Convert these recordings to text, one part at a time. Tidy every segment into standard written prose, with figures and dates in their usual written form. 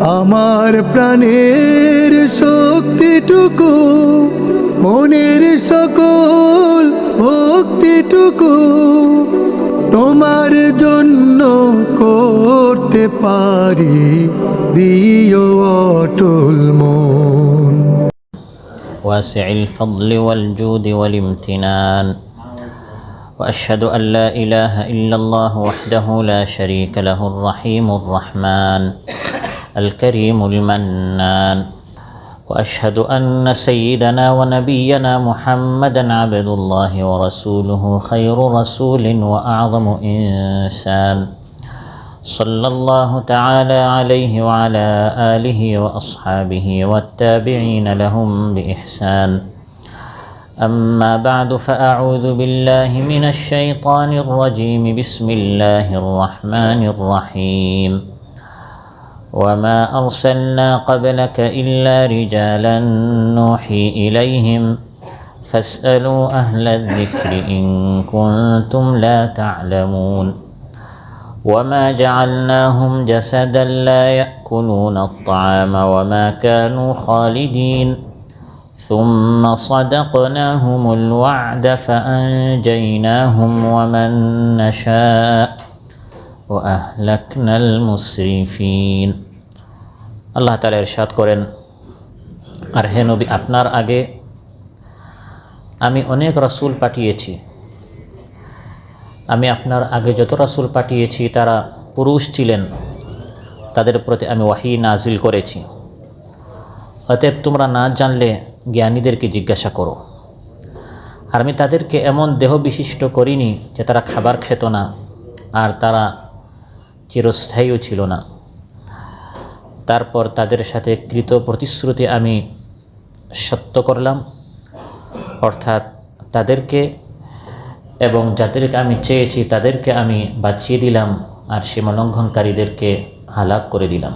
আমার প্রাণের শক্তিটুকু, মনের সকল ভক্তিটুকু তোমার জন্য করতে পারি, দিও অটল মন। واسع الفضل والجود والامتنان، وأشهد أن لا إله إلا الله وحده لا شريك له الرحيم الرحمن الكريم المنان، وأشهد أن سيدنا ونبينا محمدًا عبد الله ورسوله خير رسول وأعظم إنسان، صلى الله تعالى عليه وعلى آله وأصحابه والتابعين لهم بإحسان. أما بعد، فأعوذ بالله من الشيطان الرجيم. بسم الله الرحمن الرحيم. وما أرسلنا قبلك إلا رجالا نوحي إليهم فاسألوا أهل الذكر إن كنتم لا تعلمون. وما جعلناهم جسدا لا يأكلون الطعام وما كانوا خالدين ثم صدقناهم الوعد فأنجيناهم ومن نشاء وأهلكنا المسرفين. আল্লাহ তাআলা ইরশাদ করেন, আর হে নবী, আপনার আগে আমি অনেক রাসূল পাঠিয়েছি। আমি আপনার আগে যত রাসূল পাঠিয়েছি তারা পুরুষ ছিলেন, তাদের প্রতি আমি ওয়াহী নাজিল করেছি। অতএব তোমরা না জানলে জ্ঞানীদেরকে জিজ্ঞাসা করো। আর আমি তাদেরকে এমন দেহ বিশিষ্ট করিনি যে তারা খাবার খেত না, আর তারা চিরস্থায়ীও ছিল না। তারপর তাদের সাথে কৃত প্রতিশ্রুতি আমি সত্য করলাম, অর্থাৎ তাদেরকে এবং যাদেরকে আমি চেয়েছি তাদেরকে আমি বাঁচিয়ে দিলাম, আর সীমালঙ্ঘনকারীদেরকে হালাক করে দিলাম।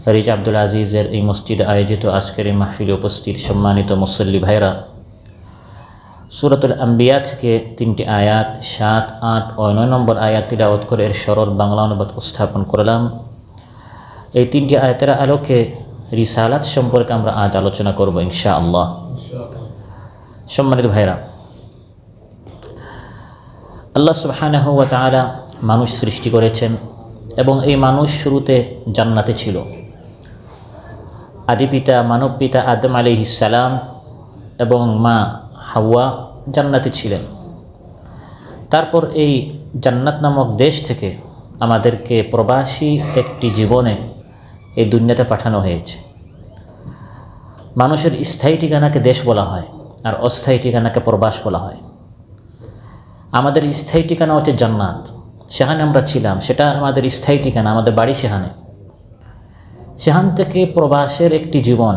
ফরিজ আব্দুল আজিজের এই মসজিদে আয়োজিত আজকের এই মাহফিলে উপস্থিত সম্মানিত মুসল্লি ভাইরা, সূরাতুল আম্বিয়া থেকে 3টি আয়াত 7, 8 ও 9 নম্বর আয়াত তিলাওয়াত করে এর সরল বাংলা অনুবাদ উপস্থাপন করলাম। এই 3টি আয়াতের আলোকে রিসালাত সম্পর্কে আমরা আজ আলোচনা করব ইনশাআল্লাহ। সম্মানিত ভাইরা, আল্লাহ সুবহানাহু ওয়া তাআলা মানুষ সৃষ্টি করেছেন এবং এই মানুষ শুরুতে জান্নাতে ছিল। আদি পিতা মানব পিতা আদম আলাইহিস সালাম এবং মা হাওয়া জান্নাতে ছিলেন। তারপর এই জান্নাত নামক দেশ থেকে আমাদেরকে প্রবাসী একটি জীবনে এই দুনিয়াতে পাঠানো হয়েছে। মানুষের স্থায়ী ঠিকানাকে দেশ বলা হয়, আর অস্থায়ী ঠিকানাকে প্রবাস বলা হয়। আমাদের স্থায়ী ঠিকানা হচ্ছে জান্নাত, সেখানে আমরা ছিলাম, সেটা আমাদের স্থায়ী ঠিকানা, আমাদের বাড়ি সেখানে। সেখান থেকে প্রবাসের একটি জীবন,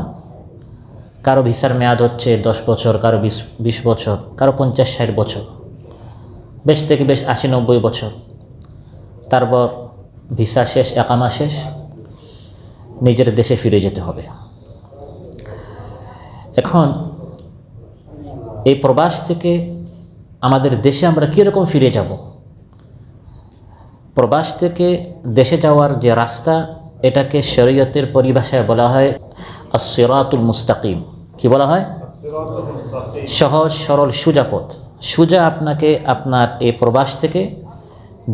কারো ভিসার মেয়াদ হচ্ছে 10 বছর, কারো 20 বছর, কারো 50-60 বছর, বেশ থেকে বেশ 80-90 বছর। তারপর ভিসা শেষ, একামা শেষ, নিজের দেশে ফিরে যেতে হবে। এখন এই প্রবাস থেকে আমাদের দেশে আমরা কীরকম ফিরে যাব? প্রবাস থেকে দেশে যাওয়ার যে রাস্তা, এটাকে শরীয়তের পরিভাষায় বলা হয় আস-সিরাতুল মুস্তাকিম। কি বলা হয়? সহজ সরল সোজা পথ। সোজা আপনাকে আপনার এই প্রবাস থেকে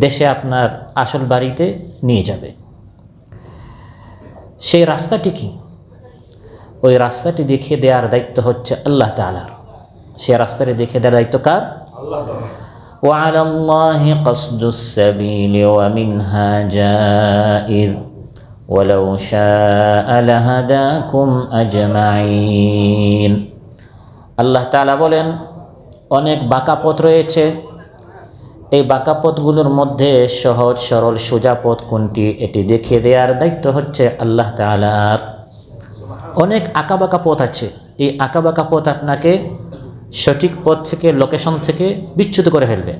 দেশে আপনার আসল বাড়িতে নিয়ে যাবে। সেই রাস্তাটি কি? ওই রাস্তাটি দেখিয়ে দেওয়ার দায়িত্ব হচ্ছে আল্লাহ তাআলার। সেই রাস্তাটি দেখিয়ে দেওয়ার দায়িত্ব কার? আল্লাহ তাআলা। وعلى الله قصد السبيل ومنها جائر ولو شاء لهداكم أجمعين। আল্লাহ তাআলা বলেন, অনেক বাঁকা পথ রয়েছে, এই বাঁকা পথগুলোর মধ্যে সহজ সরল সোজা পথ কোনটি, এটি দেখিয়ে দেওয়ার দায়িত্ব হচ্ছে আল্লাহ তাআলার। অনেক আঁকাবাঁকা পথ আছে, এই আঁকাবাঁকা পথ আপনাকে সঠিক পথ থেকে, লোকেশন থেকে বিচ্যুত করে ফেলবে।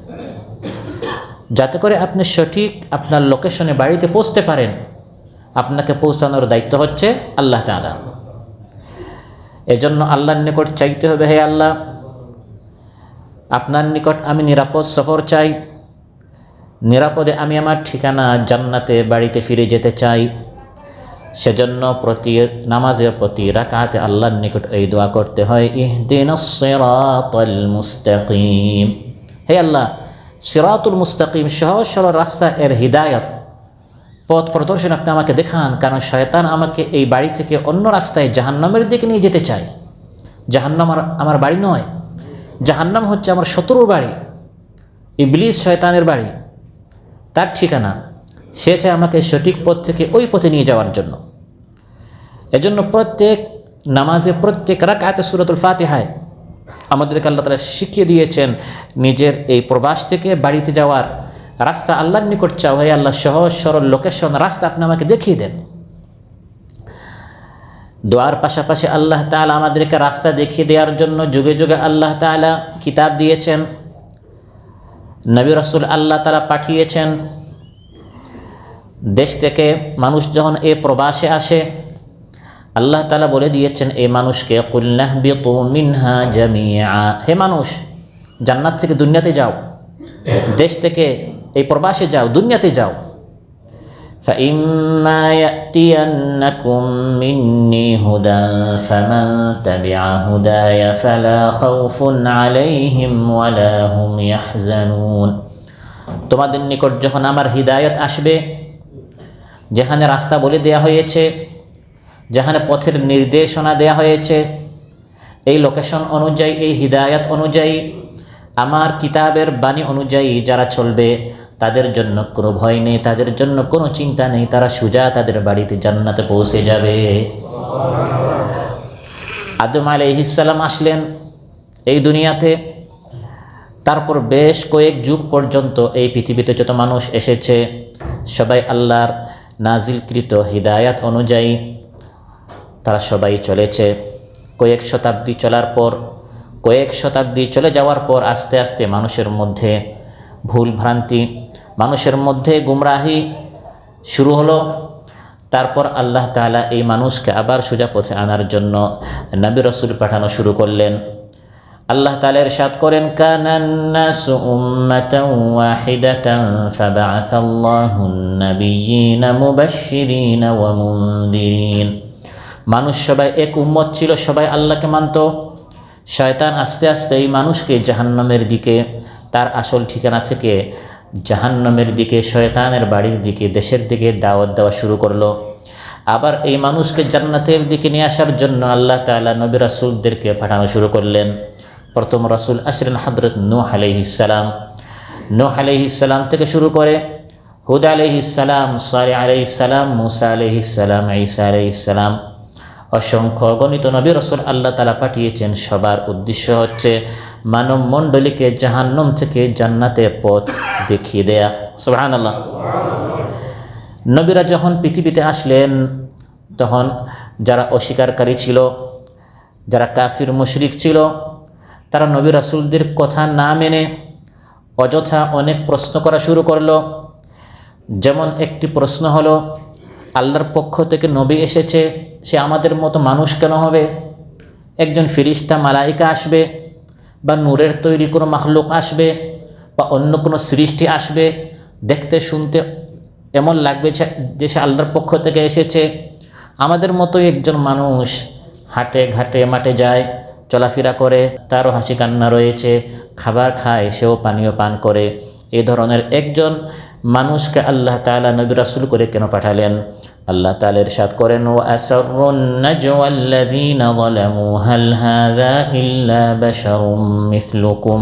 যাতে করে আপনি সঠিক আপনার লোকেশনে বাড়িতে পৌঁছতে পারেন, আপনাকে পৌঁছানোর দায়িত্ব হচ্ছে আল্লাহ তাআলা। এজন্য আল্লাহর নিকট চাইতে হবে, হে আল্লাহ, আপনার নিকট আমি নিরাপদ সফর চাই, নিরাপদে আমি আমার ঠিকানা জান্নাতে বাড়িতে ফিরে যেতে চাই। সেজন্য প্রতি নামাজের প্রতি রাকাতে আল্লাহর নিকট এই দোয়া করতে হয়, ইহদিনাস সিরাতাল মুস্তাকিম। হে আল্লাহ, সিরাতুল মুস্তাকিম, সহজ সরল রাস্তা, এর হিদায়াত, পথ প্রদর্শন আপনি আমাকে দেখান। কারণ শয়তান আমাকে এই বাড়ি থেকে অন্য রাস্তায় জাহান্নামের দিকে নিয়ে যেতে চায়। জাহান্নাম আমার বাড়ি নয়, জাহান্নাম হচ্ছে আমার শত্রুর বাড়ি, ইবলিস শয়তানের বাড়ি, তার ঠিকানা। সে চায় আমাকে সঠিক পথ থেকে ওই পথে নিয়ে যাওয়ার জন্য। এজন্য প্রত্যেক নামাজে, প্রত্যেক রাকাতে সূরাতুল ফাতিহায় আমাদেরকে আল্লাহ তাআলা শিখিয়ে দিয়েছেন নিজের এই প্রবাস থেকে বাড়িতে যাওয়ার রাস্তা আল্লাহর নিকট চাও। হে আল্লাহ, সহজ সরল লোকেশন, রাস্তা আপনি আমাকে দেখিয়ে দেন। দোয়ার পাশাপাশি আল্লাহ তাআলা আমাদেরকে রাস্তা দেখিয়ে দেওয়ার জন্য যুগে যুগে আল্লাহ তাআলা কিতাব দিয়েছেন, নবী রাসূল আল্লাহ তাআলা পাঠিয়েছেন। দেশ থেকে মানুষ যখন এই প্রবাসে আসে, আল্লাহ তাআলা বলে দিয়েছেন এই মানুষকে, কুল নাহবিতু মিনহা জামিআ, হে মানুষ, জান্নাত থেকে দুনিয়াতে যাও, দেশ থেকে এই প্রবাসে যাও, দুনিয়াতে যাও। فَإِمَّا يَأْتِيَنَّكُم مِّنِّي هُدًى فَمَن تَبِعَ هُدَايَ فَلَا خَوْفٌ عَلَيْهِمْ وَلَا هُمْ يَحْزَنُونَ। তোমাদের নিকট যখন আমার হিদায়াত আসবে, যেখানে রাস্তা বলে দেয়া হয়েছে, যেখানে পথের নির্দেশনা দেয়া হয়েছে, এই লোকেশন অনুযায়ী, এই হিদায়াত অনুযায়ী, আমার কিতাবের বাণী অনুযায়ী যারা চলবে, তাদের জন্য কোনো ভয় নেই, তাদের জন্য কোনো চিন্তা নেই, তারা সোজা তাদের বাড়িতে জান্নাতে পৌঁছে যাবে। আদম আলাইহিস সালাম আসলেন এই দুনিয়াতে, তারপর বেশ কয়েক যুগ পর্যন্ত এই পৃথিবীতে যত মানুষ এসেছে, সবাই আল্লাহর নাজিলকৃত হিদায়াত অনুযায়ী তারা সবাই চলেছে। কয়েক শতাব্দী চলার পর, কয়েক শতাব্দী চলে যাওয়ার পর আস্তে আস্তে মানুষের মধ্যে ভুল ভ্রান্তি, মানুষের মধ্যে গুমরাহি শুরু হলো। তারপর আল্লাহ তাআলা এই মানুষকে আবার সোজা পথে আনার জন্য নবী রাসূল পাঠানো শুরু করলেন। আল্লাহ তাআলা ইরশাদ করেন, কানান নাসু উম্মাতান ওয়াহিদাতান ফাবাআসাল্লাহুন নাবিয়্যিনা মুবাশশিরিনা ওয়া মুনদিরিন। মানুষ সবাই এক উম্মত ছিল, সবাই আল্লাহকে মানত। শয়তান আস্তে আস্তে এই মানুষকে জাহান্নামের দিকে, তার আসল ঠিকানা থেকে জাহান্নামের দিকে, শয়তানের বাড়ির দিকে, দেশের দিকে দাওয়াত দেওয়া শুরু করলো। আবার এই মানুষকে জান্নাতের দিকে নিয়ে আসার জন্য আল্লাহ তাআলা নবী রাসূলদেরকে পাঠানো শুরু করলেন। প্রথম রাসূল আসলেন হযরত নূহ আলাইহিস সালাম। নূহ আলাইহিস সালাম থেকে শুরু করে হুদ আলাইহিস সালাম, সালেহ আলাইহিস সালাম, মূসা আলাইহিস সালাম, ঈসা আলাইহিস সালাম, অসংখ্য গণিত নবী রাসূল আল্লাহ তাআলা পাঠিয়েছেন। সবার উদ্দেশ্য হচ্ছে মানব মণ্ডলীকে জাহান্নাম থেকে জান্নাতের পথ দেখিয়ে দেয়া। সুবহানাল্লাহ। নবীরা যখন পৃথিবীতে আসলেন, তখন যারা অস্বীকারী ছিল, যারা কাফির মুশরিক ছিল, তারা নবী রাসূলদের কথা না মেনে অযথা অনেক প্রশ্ন করা শুরু করলো। যেমন একটি প্রশ্ন হলো, আল্লাহর পক্ষ থেকে নবী এসেছে, সে আমাদের মতো মানুষ কেন হবে? একজন ফেরেশতা মালাইকা আসবে, বা নূরের তৈরি কোনো মাখলুক আসবে, বা অন্য কোনো সৃষ্টি আসবে, দেখতে শুনতে এমন লাগবে যে সে আল্লাহর পক্ষ থেকে এসেছে। আমাদের মতোই একজন মানুষ, হাটে ঘাটে মাঠে যায়, চলাফেরা করে, তারও হাসি কান্না রয়েছে, খাবার খায়, সেও পানীয় পান করে। এই ধরনের একজন মানুষকে আল্লাহ তাআলা নবী রাসূল করে কেন পাঠালেন? আল্লাহ তাআলা ইরশাদ করেন, ওয়া আসরুন নাজওয়া আল্লাযীনা যালামু হাল হাযা ইল্লা বাশারুম মিথলুকুম।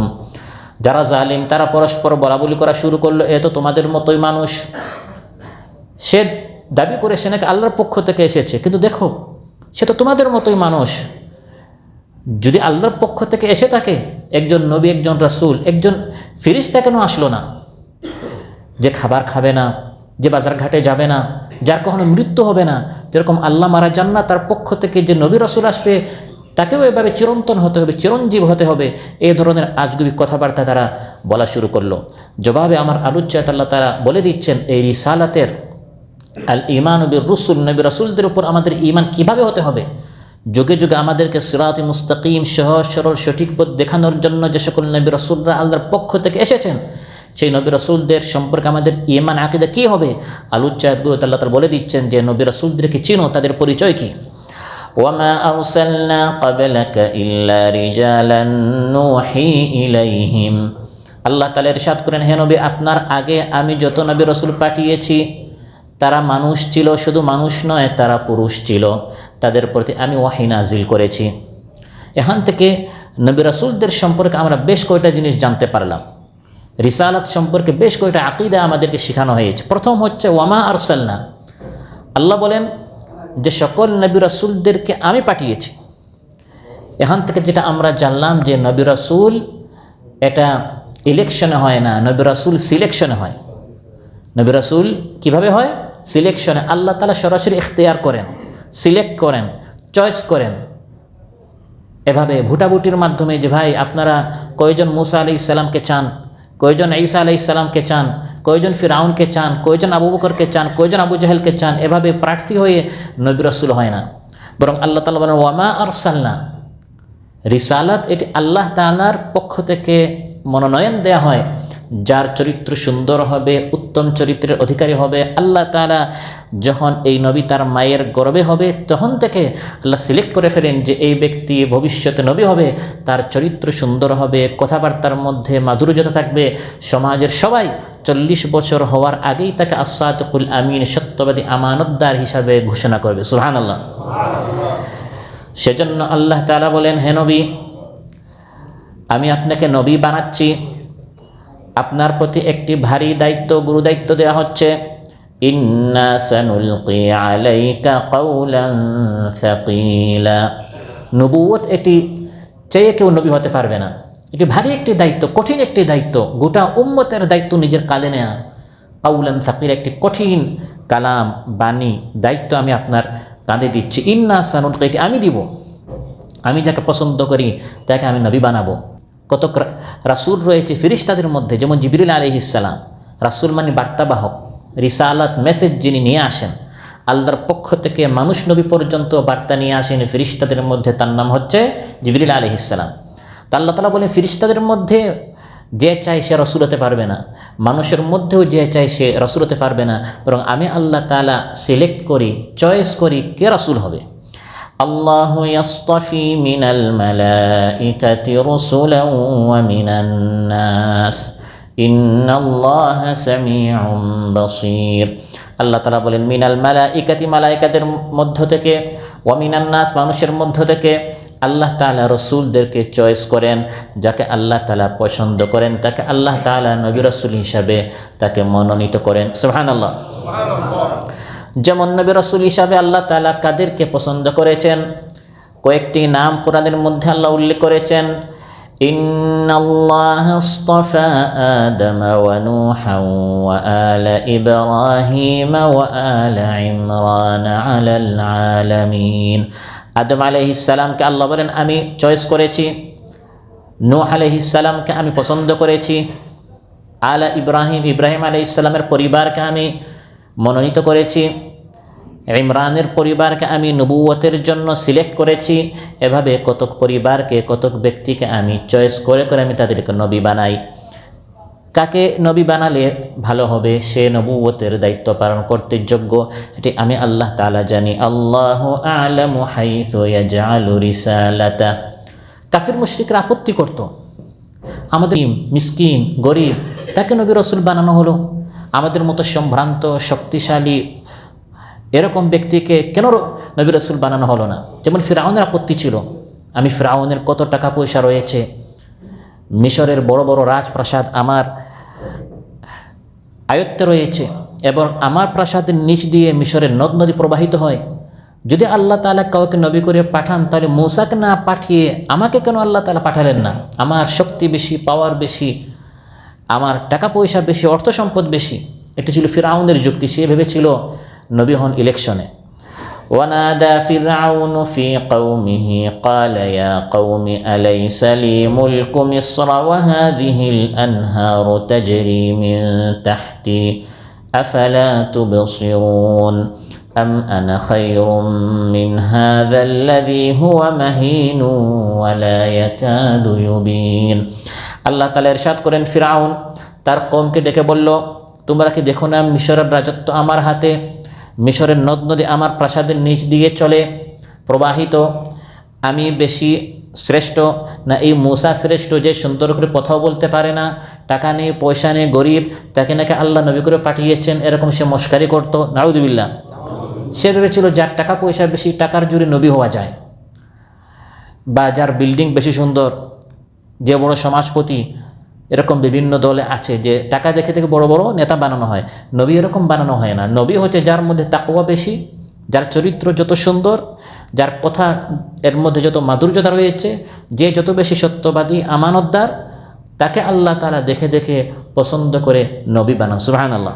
যারা জালিম তারা পরস্পর বলাবলি করা শুরু করলো, এ তো তোমাদের মতোই মানুষ। সে দাবি করে সে নাকি আল্লাহর পক্ষ থেকে এসেছে, কিন্তু দেখো সে তো তোমাদের মতোই মানুষ। যদি আল্লাহর পক্ষ থেকে এসে থাকে, একজন নবী, একজন রাসূল, একজন ফেরেশতা কেন আসলো না? যে খাবার খাবে না, যে বাজার ঘাটে যাবে না, যার কখনো মৃত্যু হবে না, যেরকম আল্লাহ মারা যান না, তার পক্ষ থেকে যে নবী রাসূল আসবে তাকেও এভাবে চিরন্তন হতে হবে, চিরঞ্জীব হতে হবে। এই ধরনের আজগুবি কথাবার্তা তারা বলা শুরু করলো। জবাবে আমার আলোচ্যাত আল্লাহ তাআলা বলে দিচ্ছেন, এই রিসালাতের আল ঈমান বির রুসুল, নবী রাসূলদের উপর আমাদের ঈমান কিভাবে হতে হবে। যুগে যুগে আমাদেরকে সিরাতে মুস্তাকিম, সহজ সরল সঠিক পথ দেখানোর জন্য যে সকল নবী রাসূলরা আল্লাহর পক্ষ থেকে এসেছেন, সেই নবী রাসূলদের সম্পর্কে আমাদের ঈমান আকীদা কী হবে? আলুচ্চায়াতগুলো আল্লাহ তাআলা বলে দিচ্ছেন যে নবী রাসূলদেরকে চিনো, তাদের পরিচয় কী। ওয়ামা আরসালনা ক্বাবলাকা ইল্লা রিজালান নূহি ইলাইহিম। আল্লাহ তাআলা ইরশাদ করেন, হে নবী, আপনার আগে আমি যত নবী রাসূল পাঠিয়েছি তারা মানুষ ছিল, শুধু মানুষ নয়, তারা পুরুষ ছিল, তাদের প্রতি আমি ওয়াহী নাজিল করেছি। এখান থেকে নবী রাসূলদের সম্পর্কে আমরা বেশ কয়টা জিনিস জানতে পারলাম। রিসালাত সম্পর্কে বেশ কয়টা আকীদা আমাদেরকে শেখানো হয়েছে। প্রথম হচ্ছে ওয়ামা আরসালনা, আল্লাহ বলেন যে সকল নবী রাসূলদেরকে আমি পাঠিয়েছি। এখান থেকে যেটা আমরা জানলাম যে নবী রাসূল এটা ইলেকশনে হয় না, নবী রাসূল সিলেকশনে হয়। নবী রাসূল কীভাবে হয়? সিলেকশনে। আল্লাহ তাআলা সরাসরি ইখতিয়ার করেন, সিলেক্ট করেন, চয়েস করেন। এভাবে ভোটাভুটির মাধ্যমে যে ভাই আপনারা কয়জন মূসা আলাইহিস সালামকে চান, কয়জন ঈসা আলাইহিস সালামকে চান, কয়জন ফিরআউনকে চান, কয়জন আবু বকরকে চান, কয়জন আবু জাহেলকে চান, এভাবে প্রার্থী হয়ে নবী রাসূল হয় না। বরং আল্লাহ তাআলা বলেন ওয়ামা আরসালনা, রিসালাত এটি আল্লাহ তাআলার পক্ষ থেকে মনোনয়ন দেয়া হয়। যার চরিত্র সুন্দর হবে, উত্তম চরিত্রের অধিকারী হবে, আল্লাহ তাআলা যখন এই নবী তার মায়ের গর্ভে হবে তখন থেকে আল্লাহ সিলেক্ট করে ফেলেন যে এই ব্যক্তি ভবিষ্যতে নবী হবে, তার চরিত্র সুন্দর হবে, কথাবার্তার মধ্যে মাধুর্যতা থাকবে, সমাজের সবাই 40 বছর হওয়ার আগেই তাকে আস-সাদিকুল আমিন, সত্যবাদী আমানতদার হিসাবে ঘোষণা করবে। সুবহানাল্লাহ। সেজন্য আল্লাহ তাআলা বলেন, হে নবী, আমি আপনাকে নবী বানাচ্ছি, আপনার প্রতি একটি ভারী দায়িত্ব, গুরু দায়িত্ব দেওয়া হচ্ছে। ইন্না সানুলকি আলাইকা কাওলান সাকিলা। নবুয়ত এটি চেয়ে কেউ নবী হতে পারবে না। এটি ভারী একটি দায়িত্ব, কঠিন একটি দায়িত্ব, গোটা উম্মতের দায়িত্ব নিজের কাঁধে নেয়া। কাওলান সাকিলা, একটি কঠিন কালাম, বাণী, দায়িত্ব আমি আপনার কাঁধে দিচ্ছি। ইন্না সানুলকি, এটি আমি দিব। আমি যাকে পছন্দ করি তাকে আমি নবী বানাবো। কত রাসূল রয়েছে ফেরেশতাদের মধ্যে, যেমন জিবরিল আলাইহিস সালাম। রাসূল মানে বার্তাবাহক, রিসালাত, মেসেজ যিনি নিয়ে আসেন আল্লাহর পক্ষ থেকে মানুষ নবী পর্যন্ত বার্তা নিয়ে আসেন ফেরেশতাদের মধ্যে, তার নাম হচ্ছে জিবরিল আলাইহিস সালাম। তা আল্লাহ তাআলা বলেন ফেরেশতাদের মধ্যে যে চায় সে রাসূল হতে পারবে না, মানুষের মধ্যেও যে চায় সে রাসূল হতে পারবে না, বরং আমি আল্লাহ তাআলা সিলেক্ট করি, চয়েস করি কে রাসূল হবে। আল্লাহু ইয়াসতাফি মিনাল মালাইকাতি রাসূলান ওয়া মিনান নাস ইন্নাল্লাহা সামিউম বাসীর। আল্লাহ তাআলা বলেন মিনাল মালাইকাতি, মালাইকাদের মধ্য থেকে, ওয়া মিনান নাস, মানুষের মধ্য থেকে আল্লাহ তাআলা রসুলদেরকে চয়েস করেন। যাকে আল্লাহ তাআলা পছন্দ করেন তাকে আল্লাহ তাআলা নবী রাসূল হিসাবে তাকে মনোনীত করেন। সুবহানাল্লাহ। যেমন নবী রাসূল হিসাবে আল্লাহ তাআলা কাদেরকে পছন্দ করেছেন, কয়েকটি নাম কোরআনের মধ্যে আল্লাহ উল্লেখ করেছেন। ইন্নাল্লাহা আসতাফা আদামা ওয়া নূহান ওয়া আলা ইব্রাহিমা ওয়া আলা ইমরান আলাল আলামিন। আদম আলাইহিস সালামকে আল্লাহ বলেন আমি চয়েস করেছি, নূহ আলাইহিস সালামকে আমি পছন্দ করেছি, আলা ইব্রাহিম, ইব্রাহিম আলাইহিস সালামের পরিবারকে আমি মনোনীত করেছি, ইমরানের পরিবারকে আমি নবুয়তের জন্য সিলেক্ট করেছি। এভাবে কতক পরিবারকে, কতক ব্যক্তিকে আমি চয়েস করে করে আমি তাদেরকে নবী বানাই। কাকে নবী বানালে ভালো হবে, সে নবুয়তের দায়িত্ব পালন করতে যোগ্য, এটি আমি আল্লাহ তাআলা জানি। আল্লাহু আ'লামু হাইসু ইয়াজআলু রিসালাতা। কাফির মুশরিকরা আপত্তি করত, আমাদের মিসকিন, গরিব, তাকে নবী রাসূল বানানো হলো, আমাদের মতো সম্ভ্রান্ত, শক্তিশালী এরকম ব্যক্তিকে কেন নবী রাসূল বানানো হলো না। যেমন ফিরআউনের আপত্তি ছিল, আমি ফিরআউনের কত টাকা পয়সা রয়েছে, মিশরের বড় বড় রাজপ্রাসাদ আমার আয়ত্তে রয়েছে এবং আমার প্রাসাদের নিচ দিয়ে মিশরের নদ নদী প্রবাহিত হয়। যদি আল্লাহ তাআলা কাউকে নবী করে পাঠান তাহলে মূসাকে না পাঠিয়ে আমাকে কেন আল্লাহ তাআলা পাঠালেন না? আমার শক্তি বেশি, পাওয়ার বেশি, আমার টাকা পয়সা বেশি, অর্থ সম্পদ বেশি। এটি ছিল ফিরআউনের যুক্তি। সে ভেবেছিল নবী হন ইলেকশনে। ওয়ানাদা ফিরআউন ফি কওমিহি ক্বালা ইয়া কওমি আলাইসা লি মুলকু মিসর ওয়া হাযিহিল আনহারু তাজরি মিন তাহতি আফালা তুবসিরুন আম আনা খায়রুম মিন হাযাল্লাযী হুয়া মাহিন ওয়া লা ইয়াকাদু ইউবিন। আল্লাহ তাআলা ইরশাদ করেন ফিরআউন তার কওমকে ডেকে বলল, তোমরা কি দেখো না মিশরের রাজত্ব আমার হাতে, মিশরের নদ নদী আমার প্রাসাদের নিচ দিয়ে চলে প্রবাহিত, আমি বেশি শ্রেষ্ঠ না এই মূসা শ্রেষ্ঠ যে সুন্দর করে কথাও বলতে পারে না, টাকা নেই পয়সা নেই, গরিব, তাকে নাকি আল্লাহ নবী করে পাঠিয়েছেন, এরকম সে মস্কারি করতো। নাউযুবিল্লাহ। সে ভেবেছিল যার টাকা পয়সা বেশি, টাকার জোরে নবী হওয়া যায়, বা যার বিল্ডিং বেশি সুন্দর, যে বড় সমাজপতি, এরকম বিভিন্ন দলে আছে যে টাকা দেখে থেকে বড় বড় নেতা বানানো হয়। নবী এরকম বানানো হয় না। নবী হচ্ছে যার মধ্যে তাকওয়া বেশি, যার চরিত্র যত সুন্দর, যার কথা এর মধ্যে যত মাধুর্যতা রয়েছে, যে যত বেশি সত্যবাদী আমানতদার, তাকে আল্লাহ তাআলা দেখে দেখে পছন্দ করে নবী বানান। সুবহানাল্লাহ।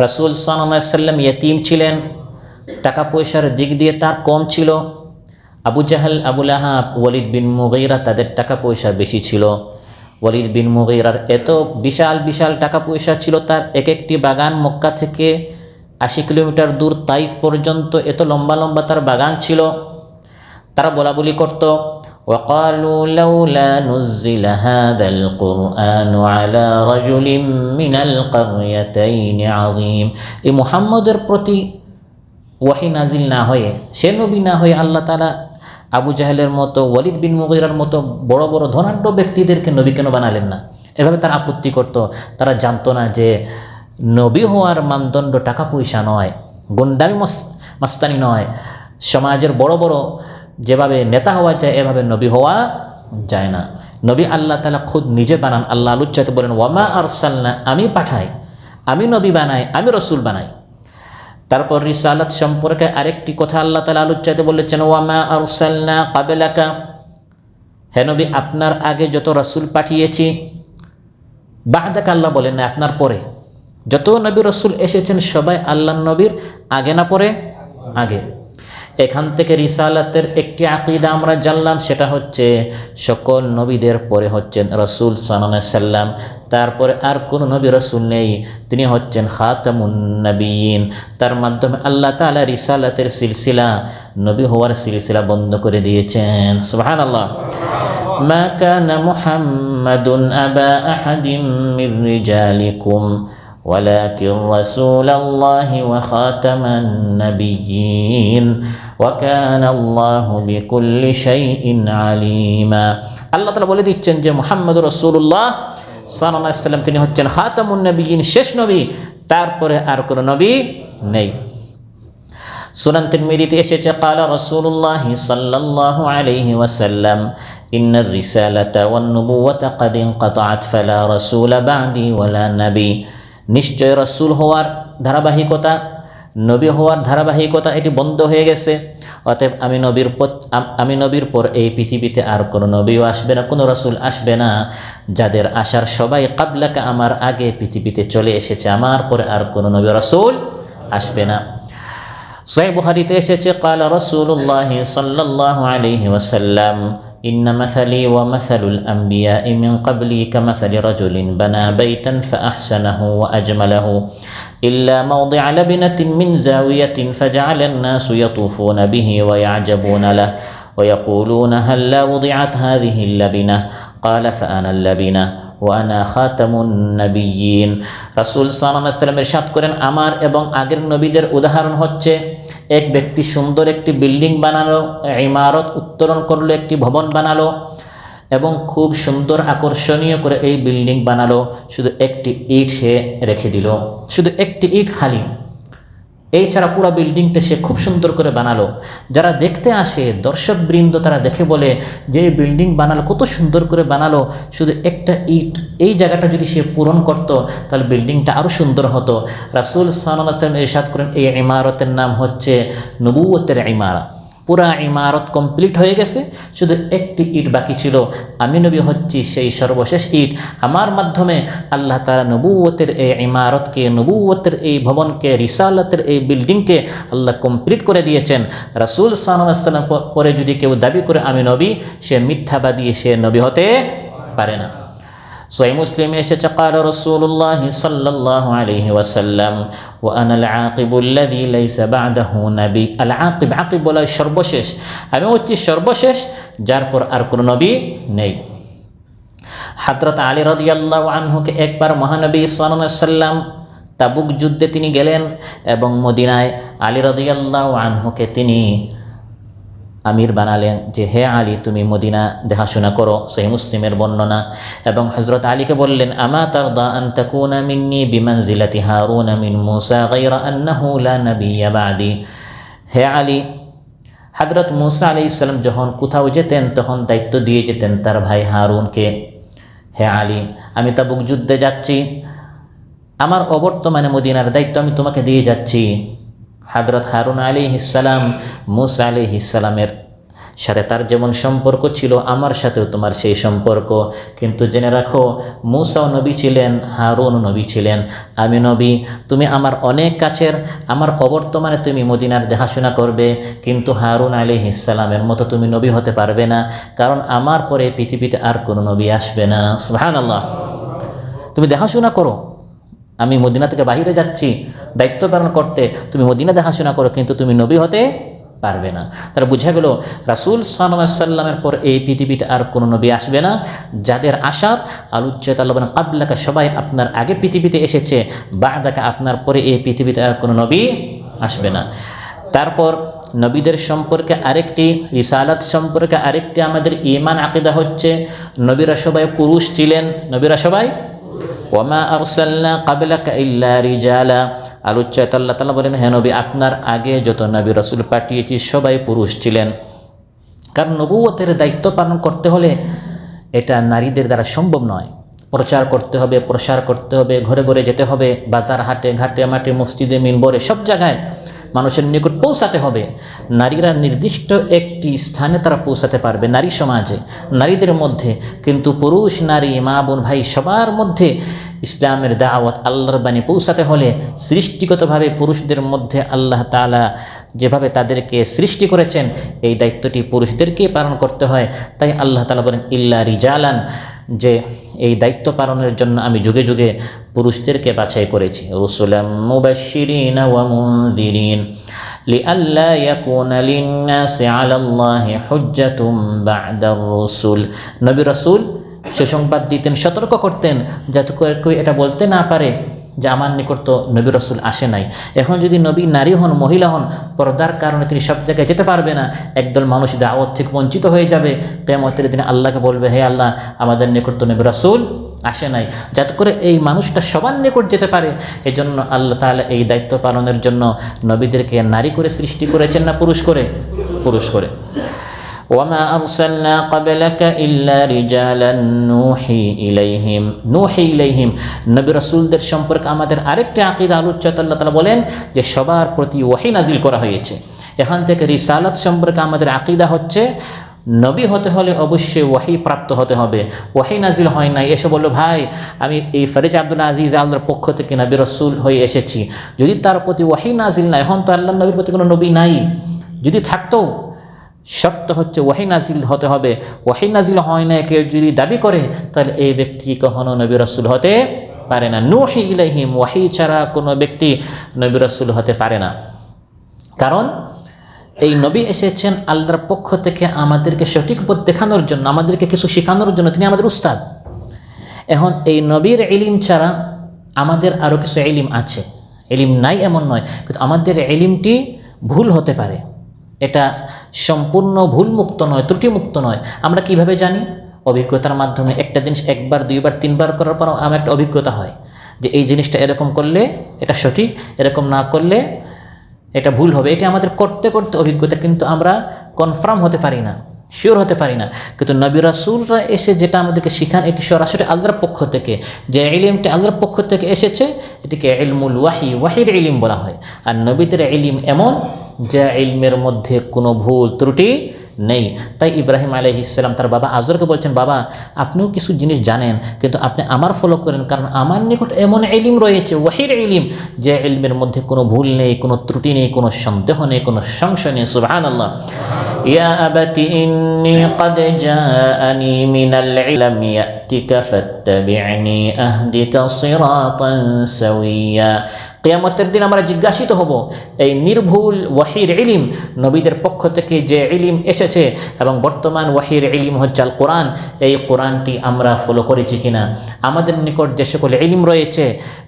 রাসূল সাল্লাল্লাহু আলাইহি ওয়াসাল্লাম ইয়েতিম ছিলেন, টাকা পয়সার দিক দিয়ে তার কম ছিল। আবু জাহেল, আবু লাহাব, ওয়ালিদ বিন মুগীরা তাদের টাকা পয়সা বেশি ছিল। ওয়ালিদ বিন মুগীরার এত বিশাল বিশাল টাকা পয়সা ছিল, তার এক একটি বাগান মক্কা থেকে 80 কিলোমিটার দূর তাইফ পর্যন্ত এত লম্বা লম্বা তার বাগান ছিল। তারা বলাবলি করত, وقالوا لولا نزل هذا القرآن على رجل من القريتين عظيم। এই মুহাম্মদের প্রতি ওয়াহি নাজিল না হয়ে, সে নবী না হয়ে আল্লাহ তাআলা আবু জাহেলের মতো, ওয়ালিদ বিন মুগীরার মতো বড় বড় ধনাঢ্য ব্যক্তিদেরকে নবী কেন বানালেন না? এভাবে তারা আপত্তি করত। তারা জানতো না যে নবী হওয়ার মানদণ্ড টাকা পয়সা নয়, গুন্ডামি মাস্তানি নয়, সমাজের বড় বড় যেভাবে নেতা হওয়া যায় এভাবে নবী হওয়া যায় না। নবী আল্লাহ তাআলা খুদ নিজে বানান। আল্লাহ আলুচ্চাতে বলেন, ওয়ামা আরসালনা, আমি পাঠাই, আমি নবী বানাই, আমি রসুল বানাই। তারপর রিসালাত সম্পর্কে আরেকটি কথা আল্লাহ তাআলা আলুচ্চাতে বলেছেন, ওয়ামা আরসালনা ক্বাবলাকা, হে নবী আপনার আগে যত রসুল পাঠিয়েছি, বা'দাকা আল্লাহ বলেন না, আপনার পরে যত নবী রসুল এসেছেন সবাই আল্লাহ নবীর আগে না পরে? আগে। এখান থেকে রিসালাতের একটি আকীদা আমরা জানলাম, সেটা হচ্ছে সকল নবীদের পরে হচ্ছেন রসুল সাল্লাল্লাহু আলাইহি সাল্লাম, তারপরে আর কোনো নবী রসুল নেই, তিনি হচ্ছেন খাতামুন নবিয়্যিন। তার মাধ্যমে আল্লাহ তাআলা রিসালাতের সিলসিলা, নবী হওয়ার সিলসিলা বন্ধ করে দিয়েছেন। সুবহানাল্লাহ। মা কানা মুহাম্মাদুন আবা আহাদিম মির রিজালিকুম ولكن رسول الله وخاتم النبيين وكان الله بكل شيء عليما। আল্লাহ তাআলা বলে দিচ্ছেন যে মুহাম্মদুর রাসূলুল্লাহ সাল্লাল্লাহু আলাইহি ওয়াসাল্লাম তিনি হচ্ছেন খাতামুন নবিয়্যিন, শেষ নবী, তারপরে আর কোনো নবী নেই। সুনান তিরমিজিতে এসেছে, ক্বালা রাসূলুল্লাহ সাল্লাল্লাহু আলাইহি ওয়াসাল্লাম ইন্নার রিসালাতা ওয়ান নুবুওয়াতা ক্বাদ ইনকাতাআত ফালা রাসূলা বা'দি ওয়ালা নবী। নিশ্চয় রসুল হওয়ার ধারাবাহিকতা, নবী হওয়ার ধারাবাহিকতা এটি বন্ধ হয়ে গেছে। অতএব আমি নবীর পর এই পৃথিবীতে আর কোনো নবীও আসবে না, কোনো রসুল আসবে না। যাদের আসার সবাই কাবলাকা, আমার আগে পৃথিবীতে চলে এসেছে, আমার পরে আর কোনো নবী রসুল আসবে না। সহিহ বুখারীতে এসেছে, ক্বালা রাসূলুল্লাহ সাল্লাল্লাহু আলাইহি ওয়াসাল্লাম ইন্না মাসালি ওয়া মাসালুল আম্বিয়া'i মিন ক্বাবলি কামাসালি রাজুলিন বানা বাইতান ফাআহসানাহু ওয়া আজমালাহু ইল্লা মাওদি'a লাবিনাতিন মিন জাওয়ায়াতিন ফাজa'ala an-নাসু ইয়াতুফুনা বিহি ওয়া ইয়া'জাবুনা লাহু ওয়া ইয়াকুলুনা হাল্লা wudi'at হাযিহি al-labinah ক্বালা ফাআনা al-labinah ওয়া আনা খাতামুন নবিয়্যিন। রাসূল সাল্লাল্লাহু আলাইহি ওয়াসাল্লাম ইরশাদ করেন, আমার এবং আগের নবীদের উদাহরণ হচ্ছে এক ব্যক্তি সুন্দর একটি বিল্ডিং বানালো, ইমারত উত্তোলন করলো, একটি ভবন বানালো এবং খুব সুন্দর আকর্ষণীয় করে এই বিল্ডিং বানালো। শুধু একটি ইট সে রেখে দিল, শুধু একটি ইট খালি, এই ছাড়া পুরো বিল্ডিংটা সে খুব সুন্দর করে বানালো। যারা দেখতে আসে দর্শকবৃন্দ তারা দেখে বলে যে এই বিল্ডিং বানালো, কত সুন্দর করে বানালো, শুধু একটা ইট, এই জায়গাটা যদি সে পূরণ করত তাহলে বিল্ডিংটা আরও সুন্দর হতো। রাসূল সাল্লাল্লাহু আলাইহি ওয়াসাল্লাম ইরশাদ করেন, এই ইমারতের নাম হচ্ছে নবুয়তের ইমারা। পুরা ইমারত কমপ্লিট হয়ে গেছে, শুধু একটি ইট বাকি ছিল। আমি নবী হচ্ছি সেই সর্বশেষ ইট। আমার মাধ্যমে আল্লাহ তাআলা নবুয়তের এই ইমারতকে, নবুয়তের এই ভবনকে, রিসালাতের এই বিল্ডিংকে আল্লাহ কমপ্লিট করে দিয়েছেন। রাসূল সাল্লাল্লাহু আলাইহি ওয়াসাল্লাম পরে যদি কেউ দাবি করে আমি নবী, সে মিথ্যাবাদী, সে নবী হতে পারে না। সহিহ মুসলিমে এসেছে, ক্বালা রাসূলুল্লাহ সাল্লাল্লাহু আলাইহি ওয়াসাল্লাম ওয়া আনা আল-আকিবু আল্লাযী লাইসা বা'দাহু নবী। আল-আকিব, আকিব বলা সর্বশেষ, আমি হচ্ছি সর্বশেষ যার পর আর কোনো নবী নেই। হযরত আলী রাদিয়াল্লাহু আনহুকে একবার মহানবী সাল্লাল্লাহু আলাইহি সাল্লাম তাবুক যুদ্ধে তিনি গেলেন এবং মদিনায় আলী রাদিয়াল্লাহু আনহুকে তিনি আমির বানালেন যে হে আলী তুমি মদিনা দেখাশোনা করো, সহিহ মুসলিমের বর্ণনা। এবং হযরত আলীকে বললেন আমা তারদা আন তাকুনা মিন্নি বিমানজিলাতি হারুন মিন মূসা গায়রা আন্নাহু লা নাবিয়্যা বা'দি। হে আলী, হযরত মূসা আলাইহিস সালাম যখন কোথাও যেতেন তখন দায়িত্ব দিয়ে যেতেন তার ভাই হারুনকে। হে আলী, আমি তাবুক যুদ্ধে যাচ্ছি, আমার অবর্তমানে মদিনার দায়িত্ব আমি তোমাকে দিয়ে যাচ্ছি। হযরত হারুন আলাইহিস সালাম মূসা আলাইহিস সালামের সাথে তার যেমন সম্পর্ক ছিল আমার সাথেও তোমার সেই সম্পর্ক, কিন্তু জেনে রাখো মূসাও নবী ছিলেন, হারুনও নবী ছিলেন, আমি নবী, তুমি আমার অনেক কাছের, আমার অবর্তমানে তুমি মদিনার দেখাশোনা করবে, কিন্তু হারুন আলাইহিস সালামের মতো তুমি নবী হতে পারবে না, কারণ আমার পরে পৃথিবীতে আর কোনো নবী আসবে না। সুবহানাল্লাহ। তুমি দেখাশোনা করো, আমি মদিনা থেকে বাহিরে যাচ্ছি দায়িত্ব পালন করতে, তুমি মদিনা দেখাশোনা করো, কিন্তু তুমি নবী হতে পারবে না। তারা বুঝা গেল রাসূল সাল্লাল্লাহু আলাইহি সাল্লামের পর এই পৃথিবীতে আর কোনো নবী আসবে না। যাদের আসার আলুচ্চাত আল্লাহ বলেন কাবলাকা, সবাই আপনার আগে পৃথিবীতে এসেছে, বা'দাকা আপনার পরে এই পৃথিবীতে আর কোনো নবী আসবে না। তারপর নবীদের সম্পর্কে আরেকটি, রিসালাত সম্পর্কে আরেকটি আমাদের ঈমান আকীদা হচ্ছে নবীরা সবাই পুরুষ ছিলেন, নবীরা সবাই ওয়ামা আরসালনা ক্বাবলাকা ইল্লা রিজালা। আলোচ্যাত আল্লাহ তাআলা বলেন হে নবী, আপনার আগে যত নবী রাসূল পাঠিয়েছি সবাই পুরুষ ছিলেন। কারণ নবুয়তের দায়িত্ব পালন করতে হলে এটা নারীদের দ্বারা সম্ভব নয়। প্রচার করতে হবে, প্রসার করতে হবে, ঘরে ঘরে যেতে হবে, বাজার হাটে ঘাটে মাঠে মসজিদে মিনবরে সব জায়গায় মানুষের নিকট পৌঁছাতে হবে। নারীরা নির্দিষ্ট একটি স্থানে তারা পৌঁছাতে পারবে নারী সমাজে, নারীদের মধ্যে, কিন্তু পুরুষ নারী মা বোন ভাই সবার মধ্যে ইসলামের দাওয়াত আল্লাহর বাণী পৌঁছাতে হলে সৃষ্টিগতভাবে পুরুষদের মধ্যে আল্লাহ তাআলা যেভাবে তাদেরকে সৃষ্টি করেছেন এই দায়িত্বটি পুরুষদেরকে পালন করতে হয়। তাই আল্লাহ তাআলা বলেন ইল্লা রিজালান, যে এই দায়িত্ব পালনের জন্য আমি যুগে যুগে পুরুষদেরকে বাছাই করেছি। রুসুলাম মুবাশশিরিনা ওয়া মুনযিরিন লিআল্লা ইয়াকুনা লিন-নাসি আলাল্লাহি হুজ্জাতুম বা'দার রুসুল। নবী রাসূল সুসংবাদ দিতেন, সতর্ক করতেন, যাতে করে কেউ এটা বলতে না পারে যে আমার নিকট তো নবী রাসূল আসে নাই। এখন যদি নবী নারী হন, মহিলা হন, পর্দার কারণে তিনি সব জায়গায় যেতে পারবে না, একদল মানুষ দাওয়াত থেকে বঞ্চিত হয়ে যাবে। কিয়ামতের দিনে আল্লাহকে বলবে হে আল্লাহ, আমাদের নিকট তো নবী রাসূল আসে নাই, যাতে করে এই মানুষটা সবার নিকট যেতে পারে। এজন্য আল্লাহ তাআলা এই দায়িত্ব পালনের জন্য নবীদেরকে নারী করে সৃষ্টি করেছেন না পুরুষ করে? পুরুষ করে। ওয়ামা আরসালনা ক্বাবলাকা ইল্লা রিজালান নূহি ইলাইহিম। নবী রাসূলদের সম্পর্কে আমাদের আরেকটি আকীদা আলোচ্যাত আল্লাহ তাআলা বলেন যে সবার প্রতি ওহী নাজিল করা হয়েছে। এখান থেকে রিসালাত সম্পর্কে আমাদের আকীদা হচ্ছে নবী হতে হলে অবশ্যই ওহী প্রাপ্ত হতে হবে। ওহী নাজিল হয় নাই, এসে বলল ভাই আমি এই ফরিজ আব্দুল আজিজ আল্লাহর পক্ষ থেকে নবী রাসূল হয়ে এসেছি, যদি তার প্রতি ওহী নাজিল না, এখন তো আল্লাহর নবীর প্রতি কোনো নবী নাই, যদি থাকতো শর্ত হচ্ছে ওহী নাজিল হতে হবে। ওহী নাজিল হয় না কেউ যদি দাবি করে তাহলে এই ব্যক্তি কখনো নবী রাসূল হতে পারে না। নূহি ইলাইহিম, ওহী ছাড়া কোনো ব্যক্তি নবী রাসূল হতে পারে না। কারণ এই নবী এসেছেন আল্লাহর পক্ষ থেকে আমাদেরকে সঠিক পথ দেখানোর জন্য, আমাদেরকে কিছু শেখানোর জন্য, তিনি আমাদের উস্তাদ। এখন এই নবীর ইলম ছাড়া আমাদের আরও কিছু ইলম আছে, ইলম নাই এমন নয়, কিন্তু আমাদের ইলমটি ভুল হতে পারে, এটা সম্পূর্ণ ভুলমুক্ত নয়, ত্রুটিমুক্ত নয়। আমরা কিভাবে জানি? অভিজ্ঞতার মাধ্যমে। একটা জিনিস একবার দুইবার তিনবার করার পর আমার একটা অভিজ্ঞতা হয় যে এই জিনিসটা এরকম করলে এটা সঠিক, এরকম না করলে এটা ভুল হবে। এটা আমাদের করতে করতে অভিজ্ঞতা, কিন্তু আমরা কনফার্ম হতে পারি না, শিওর হতে পারি না। কিন্তু নবী রাসূলরা এসে যেটা আমাদেরকে শিখান এটি সরাসরি আল্লাহর পক্ষ থেকে, যে ইলমটি আল্লাহর পক্ষ থেকে এসেছে এটিকে ইলমুল ওয়াহি, ওয়াহির ইলম বলা হয়। আর নবীদের ইলম এমন যে ইলমের মধ্যে কোনো ভুল ত্রুটি নেই। তাই ইব্রাহিম আলাইহিস সালাম তার বাবা আজরকে বলছেন, বাবা আপনিও কিছু জিনিস জানেন, কিন্তু আপনি আমার ফলো করেন, কারণ আমার নিকট এমন ইলম রয়েছে, ওয়াহির ইলম, যে ইলমের মধ্যে কোনো ভুল নেই, কোনো ত্রুটি নেই, কোনো সন্দেহ নেই, কোনো সংশয় নেই। সুবহানাল্লাহ। ইয়া আবাতি ইন্নী ক্বাদ জাআনি মিনাল ইলমি ইয়াতিকা ফাত্তাবি'নি আহদিকা সিরাতান সাওয়িয়া। কিয়ামতের দিন আমরা জিজ্ঞাসিত হব এই নির্ভুল ওয়াহির ইলিম, নবীদের পক্ষ থেকে যে ইলিম এসেছে এবং বর্তমান ওয়াহির ইলিম হচ্ছে আল কোরআন, এই কোরআনটি আমরা ফলো করেছি কিনা। আমাদের নিকট যে সকল ইলিম রয়েছে,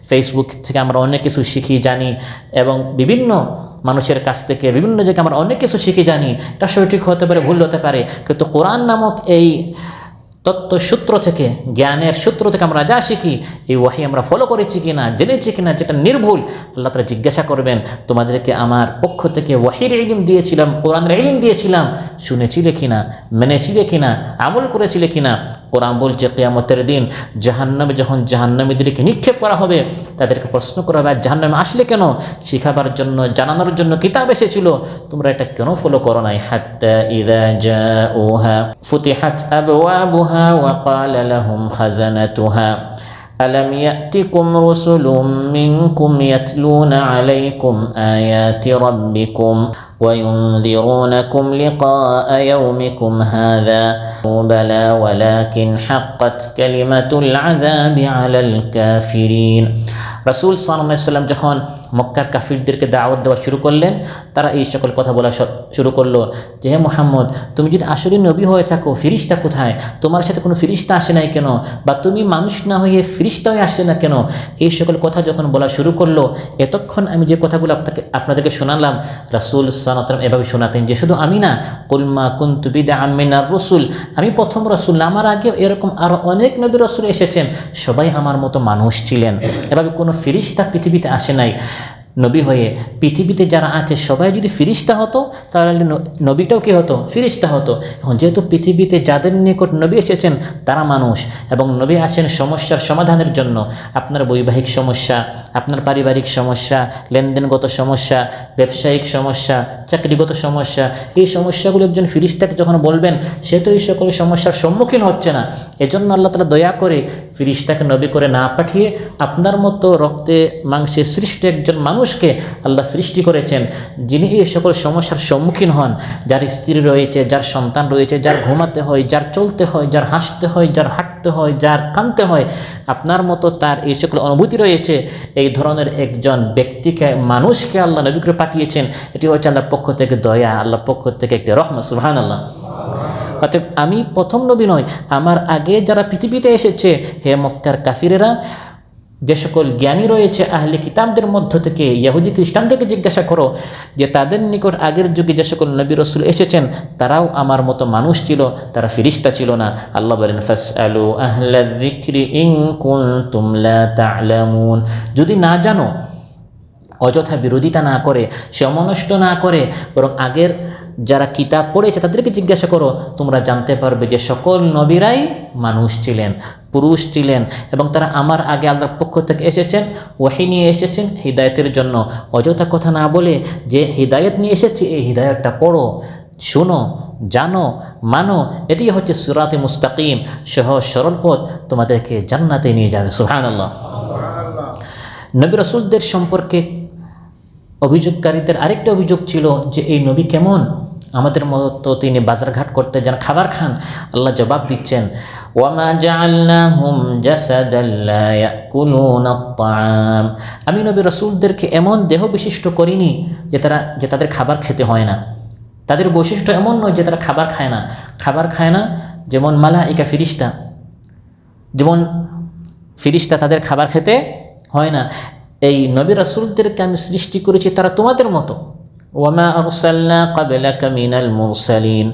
ফেসবুক থেকে আমরা অনেক কিছু শিখি জানি এবং বিভিন্ন মানুষের কাছ থেকে বিভিন্ন জায়গায় আমরা অনেক কিছু শিখে জানি, এটা সঠিক হতে পারে, ভুল হতে পারে, কিন্তু কোরআন নামক এই তত্ত্বসূত্র থেকে, জ্ঞানের সূত্র থেকে আমরা যা শিখি, এই ওয়াহি আমরা ফলো করেছি কিনা, জেনেছি কিনা, যেটা নির্ভুল, আল্লাহ তাআলা জিজ্ঞাসা করবেন, তোমাদেরকে আমার পক্ষ থেকে ওয়াহির ইলম দিয়েছিলাম, কোরআনের ইলম দিয়েছিলাম, শুনেছিলে কিনা, মেনেছিলে কিনা, আমল করেছিলে কিনা। কোরআন বলছে কিয়ামতের দিন জাহান্নামে যখন জাহান্নামীদেরকে নিক্ষেপ করা হবে, তাদেরকে প্রশ্ন করা হবে, জাহান্নামে আসলে কেন? শিখাবার জন্য, জানানোর জন্য কিতাব এসেছিল, তোমরা এটা কেন ফলো করো নাই? হাত্তা ইযা জাউহা ফুতিহাত আবওয়াবুহা ওয়া ক্বালা লাহুম খাজানাতুহা ألم يأتكم رسل منكم يتلون عليكم آيات ربكم وينذرونكم لقاء يومكم هذا بلى ولكن حقت كلمة العذاب على الكافرين রাসূল সাল্লাল্লাহু আলাইহি ওয়াসাল্লাম যখন মক্কার কাফিরদেরকে দাওয়াত দেওয়া শুরু করলেন, তারা এই সকল কথা বলা শুরু করলো যে, হে মুহাম্মদ, তুমি যদি আসলে নবী হয়ে থাকো, ফিরিস্তা কোথায়? তোমার সাথে কোনো ফিরিস্তা আসে নাই কেন? বা তুমি মানুষ না হয়ে ফিরিস্তা হয়ে আসলে না কেন? এই সকল কথা যখন বলা শুরু করলো, এতক্ষণ আমি যে কথাগুলো আপনাদেরকে শোনালাম, রাসূল সাল্লাল্লাহু আলাইহি ওয়াসাল্লাম এভাবে শোনাতেন যে শুধু আমি না, কুল মা কুনতু বিদআম মিনার রাসূল, আমি প্রথম রাসূল, আমার আগে এরকম আরো অনেক নবী রাসূল এসেছেন, সবাই আমার মতো মানুষ ছিলেন। এভাবে কোনো ফিরিস্তা পৃথিবীতে আসে নাই নবী হয়ে। পৃথিবীতে যারা আছে সবাই যদি ফিরিস্তা হতো, তাহলে নবীটাও কি হতো? ফিরিস্তা হতো। এখন যেহেতু পৃথিবীতে যাদের নিকট নবী এসেছেন তারা মানুষ, এবং নবী আসেন সমস্যার সমাধানের জন্য। আপনার বৈবাহিক সমস্যা, আপনার পারিবারিক সমস্যা, লেনদেনগত সমস্যা, ব্যবসায়িক সমস্যা, চাকরিগত সমস্যা, এই সমস্যাগুলো একজন ফিরিস্তাকে যখন বলবেন, সে তো এই সকল সমস্যার সম্মুখীন হচ্ছে না। এজন্য আল্লাহ তাআলা দয়া করে ফিরিস্তাকে নবী করে না পাঠিয়ে আপনার মতো রক্তে মাংসে সৃষ্ট একজন মানুষকে আল্লাহ সৃষ্টি করেছেন, যিনি এই সকল সমস্যার সম্মুখীন হন। যার স্ত্রী রয়েছে, যার সন্তান রয়েছে, যার ঘুমাতে হয়, যার চলতে হয়, যার হাসতে হয়, যার হাঁটতে হয়, যার কাঁদতে হয়, আপনার মতো তার এই সকল অনুভূতি রয়েছে। এই ধরনের একজন ব্যক্তিকে, মানুষকে আল্লাহ নবী করে পাঠিয়েছেন। এটি হচ্ছে আল্লাহর পক্ষ থেকে দয়া, আল্লাহর পক্ষ থেকে একটি রহমত। সুবহানাল্লাহ। অতএব আমি প্রথম নবী নই, আমার আগে যারা পৃথিবীতে এসেছে, হে মক্কার কাফিরেরা, যে সকল জ্ঞানী রয়েছে আহলে কিতাবদের মধ্য থেকে, ইহুদি খ্রিস্টানদেরকে জিজ্ঞাসা করো যে তাদের নিকট আগের যুগে যে সকল নবী রাসূল এসেছেন, তারাও আমার মতো মানুষ ছিল, তারা ফিরিস্তা ছিল না। আল্লাহ বলেন, ফাসআলু আহলা যিকরি ইন কুনতুম লা তা'লামুন। যদি না জানো, অযথা বিরোধিতা না করে, সমনষ্ট না করে, বরং আগের যারা কিতাব পড়েছে তাদেরকে জিজ্ঞাসা করো, তোমরা জানতে পারবে যে সকল নবীরাই মানুষ ছিলেন, পুরুষ ছিলেন, এবং তারা আমার আগে আল্লাহর পক্ষ থেকে এসেছেন, ওহী নিয়ে এসেছেন হিদায়াতের জন্য। অযথা কথা না বলে যে হিদায়াত নিয়ে এসেছে, এই হিদায়াতটা পড়ো, শোনো, জানো, মানো। এটি হচ্ছে সিরাতে মুস্তাকিম, সহজ সরল পথ, তোমাদেরকে জান্নাতে নিয়ে যাবে। সুবহানাল্লাহ। নবী রাসূলদের সম্পর্কে অভিযোগকারীদের আরেকটা অভিযোগ ছিল যে এই নবী কেমন, আমাদের মতো তিনি বাজারঘাট করতে যান, খাবার খান। আল্লাহ জবাব দিচ্ছেন, ওয়ামা জাআলনাহুম জাসাদান লা ইয়াকুলুনাত তাআম। আমি নবী রাসূলদেরকে এমন দেহ বিশিষ্ট করিনি যে তাদের খাবার খেতে হয় না। তাদের বৈশিষ্ট্য এমন নয় যে তারা খাবার খায় না। খাবার খায় না যেমন মালাইকা, ফিরিস্তা, যেমন ফিরিস্তা তাদের খাবার খেতে হয় না। এই নবী রাসূলদেরকে আমি সৃষ্টি করেছি তারা তোমাদের মতো। ওয়ামা আরসালনা ক্বাবলাকা মিনাল মুরসালিন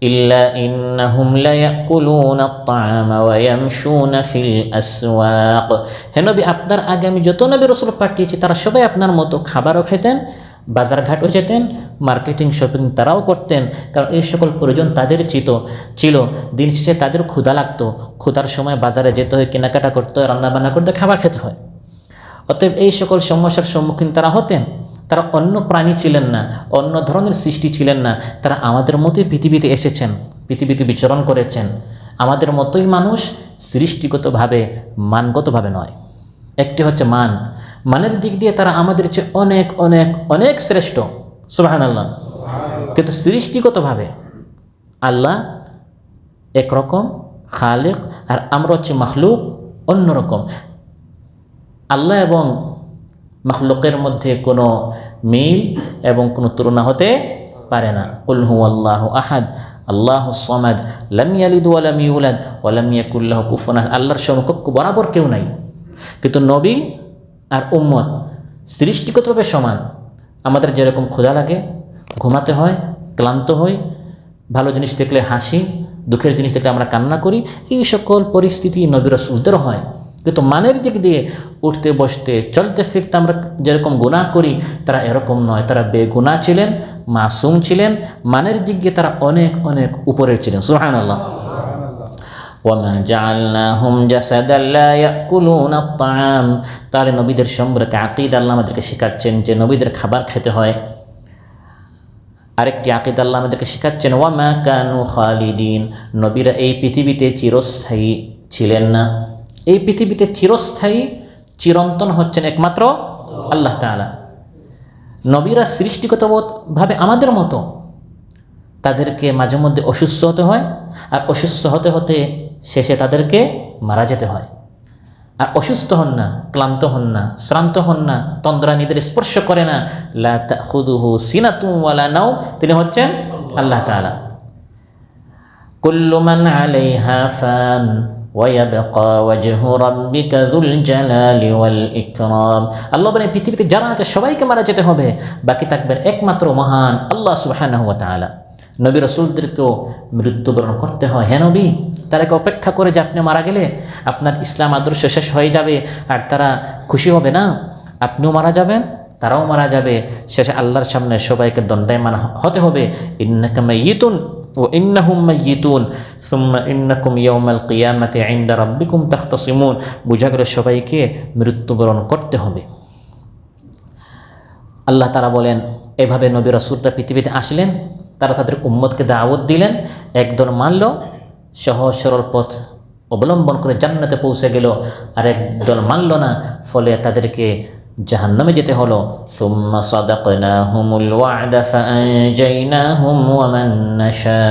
ইল্লা ইন্নাহুম লায়াকুলুনাত তাআমা ওয়া ইয়ামশুনা ফিল আসওয়াক। হে নবী, আপনার আগে আমি যত নবী রাসূল পাঠিয়েছি তারা সবাই আপনার মতো খাবারও খেতেন, বাজারঘাটও যেতেন, মার্কেটিং শপিং তারাও করতেন, কারণ এই সকল প্রয়োজন তাদের ছিল। দিন শেষে তাদের ক্ষুধা লাগতো, ক্ষুধার সময় বাজারে যেতে হয়, কেনাকাটা করতে হয়, রান্নাবান্না করতে, খাবার খেতে হয়। অতএব এই সকল সমস্যার সম্মুখীন তারা হতেন। তারা অন্য প্রাণী ছিলেন না, অন্য ধরনের সৃষ্টি ছিলেন না। তারা আমাদের মতোই পৃথিবীতে এসেছেন, পৃথিবীতে বিচরণ করেছেন। আমাদের মতোই মানুষ, সৃষ্টিগতভাবে, মানগতভাবে নয়। একটি হচ্ছে মানের দিক দিয়ে তারা আমাদের চেয়ে অনেক অনেক অনেক শ্রেষ্ঠ। সুবহানাল্লাহ। কিন্তু সৃষ্টিগতভাবে আল্লাহ একরকম খালিক, আর আমরা হচ্ছে মাখলুক অন্যরকম। আল্লাহ এবং মাখলুকের মধ্যে কোনো মিল এবং কোনো তুলনা হতে পারে না। কুল হুয়াল্লাহু আহাদ আল্লাহুস সামাদ লাম ইয়ালিদ ওয়া লাম ইউলাদ ওয়া লাম ইয়াকুল লাহু কুফুয়ান আহাদ। আল্লাহর সমকক্ষ বরাবর কেউ নাই, কিন্তু নবী আর উম্মত সৃষ্টিগতভাবে সমান। আমাদের যেরকম ক্ষুধা লাগে, ঘুমাতে হয়, ক্লান্ত হই, ভালো জিনিস দেখলে হাসি, দুঃখের জিনিস দেখলে আমরা কান্না করি, এই সকল পরিস্থিতি নবী রাসূলদেরও হয়। কিন্তু মানের দিক দিয়ে উঠতে বসতে চলতে ফিরতে আমরা যেরকম গুনাহ করি, তারা এরকম নয়। তারা বেগুনাহ ছিলেন, মাসুম ছিলেন, মানের দিক দিয়ে তারা অনেক অনেক উপরের ছিলেন। সুবহানাল্লাহ। ওয়ামা জাআলনাহুম জাসাদান লা ইয়াকুলুনা আত-তাআম। তাহলে নবীদের সম্পর্কে আকীদা আল্লাহ আমাদেরকে শেখাচ্ছেন যে নবীদের খাবার খেতে হয়। আরেকটি আকীদা আল্লাহ আমাদেরকে শেখাচ্ছেন ওয়ামা কানু খালিদিন। নবীরা এই পৃথিবীতে চিরস্থায়ী ছিলেন না। এই পৃথিবীতে চিরস্থায়ী চিরন্তন হচ্ছেন একমাত্র আল্লাহ তাআলা। নবীরা সৃষ্টিগতভাবে আমাদের মতো, তাদেরকে মাঝে মধ্যে অসুস্থ হতে হয়, আর অসুস্থ হতে হতে শেষে তাদেরকে মারা যেতে হয়। আর অসুস্থ হন না, ক্লান্ত হন না, শ্রান্ত হন না, তন্দ্রা নিদের স্পর্শ করে না। লা তাখুযুহু সিনাতুন ওয়ালা নাওম। তিনি হচ্ছেন আল্লাহ তাআলা। কুল্লু মান আলাইহা ফান ওয়া ইয়াবকা ওয়াজহু রাব্বিকা যুল জালালি ওয়াল ইকরাম। আল্লাহ বলেন পৃথিবীতে যারা আছে সবাইকে মারা যেতে হবে, বাকি থাকবেন একমাত্র মহান আল্লাহ সুবহানাহু ওয়া তাআলা। নবী রাসূলদেরকেও মৃত্যুবরণ করতে হয়। হ্যাঁ নবী, তারাকে অপেক্ষা করে যে আপনি মারা গেলে আপনার ইসলাম আদর্শ শেষ হয়ে যাবে, আর তারা খুশি হবে না, আপনিও মারা যাবেন, তারাও মারা যাবে, শেষে আল্লাহর সামনে সবাইকে দণ্ডায়মান হতে হবে। ইন্নাকা মাইয়িতুন ওয়া ইন্নাহুম মাইয়িতুন সুম্মা ইন্নাকুম ইয়াওমাল কিয়ামাতি ইনদা রাব্বিকুম তাখতাসিমুন। বুঝা গেল সবাইকে মৃত্যুবরণ করতে হবে। আল্লাহ তাআলা বলেন এভাবে নবী রাসূলরা পৃথিবীতে আসলেন, তারা তাদের উম্মতকে দাওয়াত দিলেন, একদল মানল, সহজ সরল পথ অবলম্বন করে জান্নাতে পৌঁছে গেল, আর একদল মানল না, ফলে তাদেরকে জাহান্নামে যেতে হলো। সুম্মা সাদাকনাহুমুল ওয়া'দা ফাআনজাইনাহুম ওয়া মান নাশা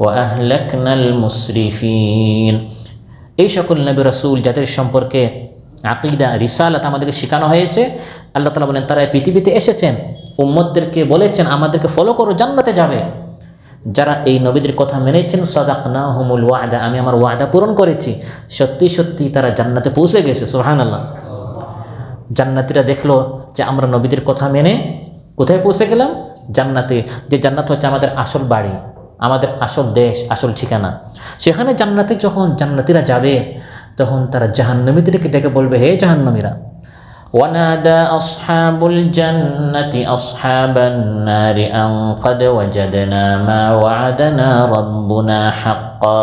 ওয়া আহলাকনাল মুসরিফিন। এই সকল নবী রাসূল যাদের সম্পর্কে আকীদা রিসালাত আমাদেরকে শেখানো হয়েছে, আল্লাহ তাআলা বলেন তারা পৃথিবীতে এসেছেন, উম্মতদেরকে বলেছেন আমাদেরকে ফলো করো, জান্নাতে যাবে। যারা এই নবীদের কথা মেনেছেন, সাদাকনাহুমুল ওয়া'দা, আমি আমার ওয়াদা পূরণ করেছি, সত্যি সত্যি তারা জান্নাতে পৌঁছে গেছে। সুবহানাল্লাহ। জান্নাতীরা দেখলো যে আমরা নবীদের কথা মেনে কোথায় পৌঁছে গেলাম? জান্নাতে। যে জান্নাত হচ্ছে আমাদের আসল বাড়ি, আমাদের আসল দেশ, আসল ঠিকানা। সেখানে জান্নাতে যখন জান্নাতীরা যাবে, তখন তারা জাহান্নামীদেরকে ডেকে বলবে, হে জাহান্নামীরা, ওয়ানাদা আসহাবুল জান্নাতি আসহাবান নারি আন ক্বাদ ওয়াজাদনা মা ওয়া'াদানা রাব্বুনা হাক্কা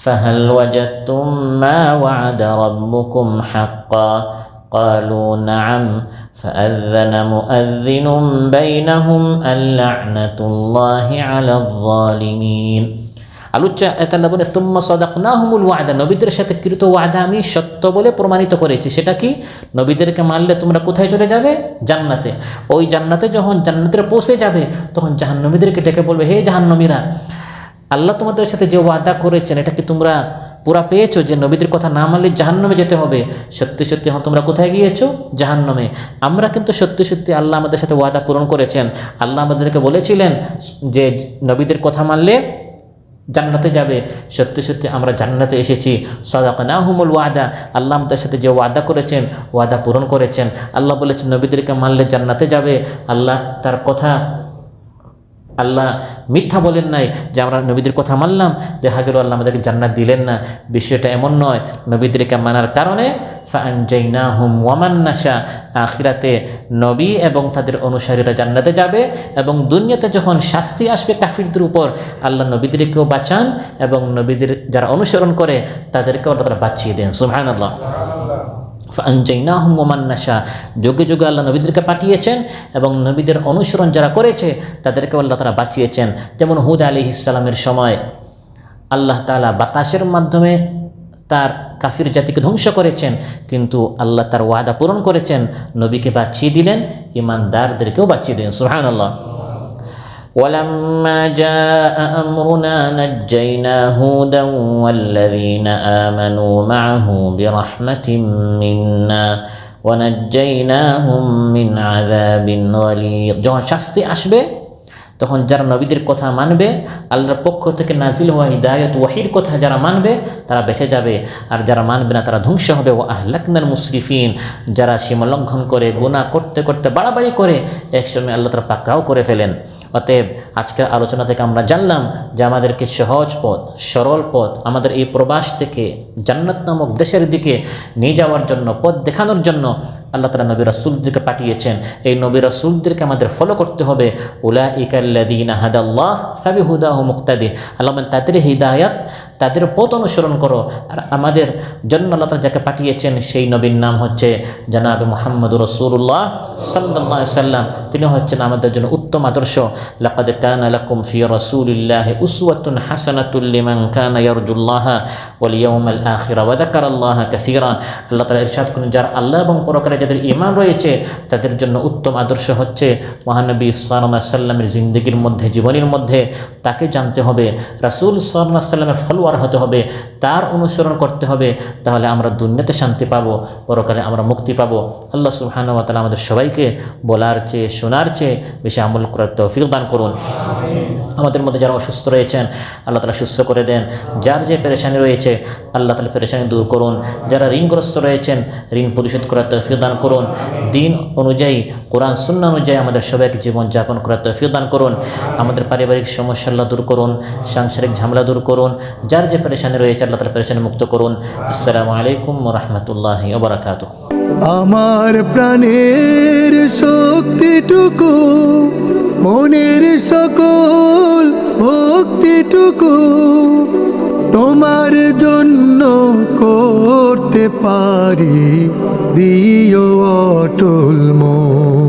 ফাহাল ওয়াজাদতুম মা ওয়া'াদা রাব্বুকুম হাক্কা قالوا نعم فأذن مؤذن بينهم اللعنة الله على الظالمين। আলোচনা আল্লাহ বলে সুম্মা সাদাকনাহুমুল ওয়া'দা, নবীদের সাথে কৃত ওয়াদা আমি সত্য বলে প্রমাণিত করেছি। সেটা কি? নবীদেরকে মানলে তোমরা কোথায় চলে যাবে? জান্নাতে। ওই জান্নাতে যখন জান্নাতে পৌঁছে যাবে, তখন জাহান্নামীদেরকে ডেকে বলবে, হে জাহান্নামীরা, আল্লাহ তোমাদের সাথে যে ওয়াদা করেছেন এটা কি তোমরা পুরা পেয়েছো? যে নবীদের কথা না মানলে জাহান্নামে যেতে হবে। সত্যি সত্যি এখন তোমরা কোথায় গিয়েছো? জাহান্নামে। আমরা কিন্তু সত্যি সত্যি আল্লাহ আমাদের সাথে ওয়াদা পূরণ করেছেন। আল্লাহ আমাদেরকে বলেছিলেন যে নবীদের কথা মানলে জান্নাতে যাবে। সত্যি সত্যি আমরা জান্নাতে এসেছি। সাদাকনাহুমুল ওয়া'দা, আল্লাহ আমাদের সাথে যে ওয়াদা করেছেন ওয়াদা পূরণ করেছেন। আল্লাহ বলেছেন নবীদেরকে মানলে জান্নাতে যাবে। আল্লাহ তার কথা, আল্লাহ মিথ্যা বলেন নাই যে আমরা নবীদের কথা মানলাম, দেখা গেল আল্লাহ আমাদেরকে জান্নাত দিলেন না। বিষয়টা এমন নয়। নবীদেরকে মানার কারণে ফাআনজাইনাহুম ওয়া মান নাশা, আখিরাতে নবী এবং তাদের অনুসারীরা জান্নাতে যাবে, এবং দুনিয়াতে যখন শাস্তি আসবে কাফিরদের উপর, আল্লাহ নবীদেরকেও বাঁচান এবং নবীদের যারা অনুসরণ করে তাদেরকেও আল্লাহ তাআলা বাঁচিয়ে দেন। সুবহানাল্লাহ। ফাআনজাইনাহুম ওয়া মান নাশা, যুগে যুগে আল্লাহ নবীদেরকে পাঠিয়েছেন এবং নবীদের অনুসরণ যারা করেছে তাদেরকে আল্লাহ তাআলা বাঁচিয়েছেন। যেমন হুদ আলাইহিস সালামের সময় আল্লাহ তাআলা বাতাসের মাধ্যমে তার কাফির জাতিকে ধ্বংস করেছেন, কিন্তু আল্লাহ তার ওয়াদা পূরণ করেছেন, নবীকে বাঁচিয়ে দিলেন, ঈমানদারদেরকেও বাঁচিয়ে দিলেন। সুবহানাল্লাহ। ولما جاء أمرنا نجينا هودا والذين آمنوا معه برحمة منا ওয়ানাজ্জাইনাহুম মিন আযাবিন গালিয। যখন শাস্তি আসবে তখন যারা নবীদের কথা মানবে, আল্লাহর পক্ষ থেকে নাজিল হওয়া হিদায়াত ওয়াহির কথা যারা মানবে তারা বেঁচে যাবে, আর যারা মানবে না তারা ধ্বংস হবে। ও আহলাকনাল মুসরিফিন, যারা সীমা লঙ্ঘন করে গুনাহ করতে করতে বাড়াবাড়ি করে একসময় আল্লাহ তাআলা পাকড়াও করে ফেলেন। অতএব আজকের আলোচনা থেকে আমরা জানলাম যে আমাদেরকে সহজ পথ, সরল পথ, আমাদের এই প্রবাস থেকে জান্নাত নামক দেশের দিকে নিয়ে যাওয়ার জন্য, পথ দেখানোর জন্য আল্লাহ তাআলা নবী রাসূলদেরকে পাঠিয়েছেন। এই নবী রাসূলদেরকে আমাদের ফলো করতে হবে। উলাইকাল্লাযীনা হাদাল্লাহ ফাবিহুদাহু মুক্তাদি। আল্লাহ বলেন তাদের হিদায়াত, তাদের পথ অনুসরণ করো। আর আমাদের জন্য আল্লাহ তাআলা যাকে পাঠিয়েছেন সেই নবীর নাম হচ্ছে জনাবে মুহাম্মদুর রাসূলুল্লাহ সাল্লাল্লাহু আলাইহি সাল্লাম। তিনি হচ্ছেন আমাদের জন্য উত্তম আদর্শ। লাকাদ কানা লাকুম ফি রাসূলিল্লাহি উসওয়াতুন হাসানাতুল লিমান কানা ইয়ারজুল্লাহা ওয়াল ইয়াউমাল আখির ওয়া যাকারাল্লাহা কাসীরা। আল্লাহ তাআলা ইরশাদ করেন, যারা আল্লাহ এবং পরকালে যাদের ঈমান রয়েছে তাদের জন্য উত্তম আদর্শ হচ্ছে মহানবী সাল্লাল্লাহু আলাইহি সাল্লামের জিন্দেগির মধ্যে, জীবনের মধ্যে তাকে জানতে হবে, রাসূল সাল্লাল্লাহু আলাইহি সাল্লামের ফলোয়ার হতে হবে, তার অনুসরণ করতে হবে। তাহলে আমরা দুনিয়াতে শান্তি পাবো, পরকালে আমরা মুক্তি পাবো। আল্লাহ সুবহানাহু ওয়া তাআলা আমাদের সবাইকে বলার চেয়ে শোনার চেয়ে বেশি আমল করার তৌফিক দান করুন। আমাদের মধ্যে যারা অসুস্থ রয়েছেন আল্লাহ তাআলা সুস্থ করে দেন। যার যে পেরেশানি রয়েছে আল্লাহ তাআলা পেরেশানি দূর করুন। যারা ঋণগ্রস্ত রয়েছেন ঋণ পরিশোধ করার তৌফিক দান করুন। দিন অনুযায়ী, কোরআন সুন্নাহ অনুযায়ী আমাদের সবাইকে জীবন যাপন করার তৌফিক দান করুন। আমাদের পারিবারিক সমস্যা আল্লাহ দূর করুন, সাংসারিক ঝামেলা দূর করুন। যার যে পেরেশানি রয়েছে আল্লাহ তাআলা পেরেশানি মুক্ত করুন। আসসালামু আলাইকুম ওয়া রাহমাতুল্লাহি ওয়া বারাকাতুহু। আমার প্রাণের শক্তিটুকু, মনের সকল ভক্তিটুকু তোমার জন্য করতে পারি, দিও অটল মন।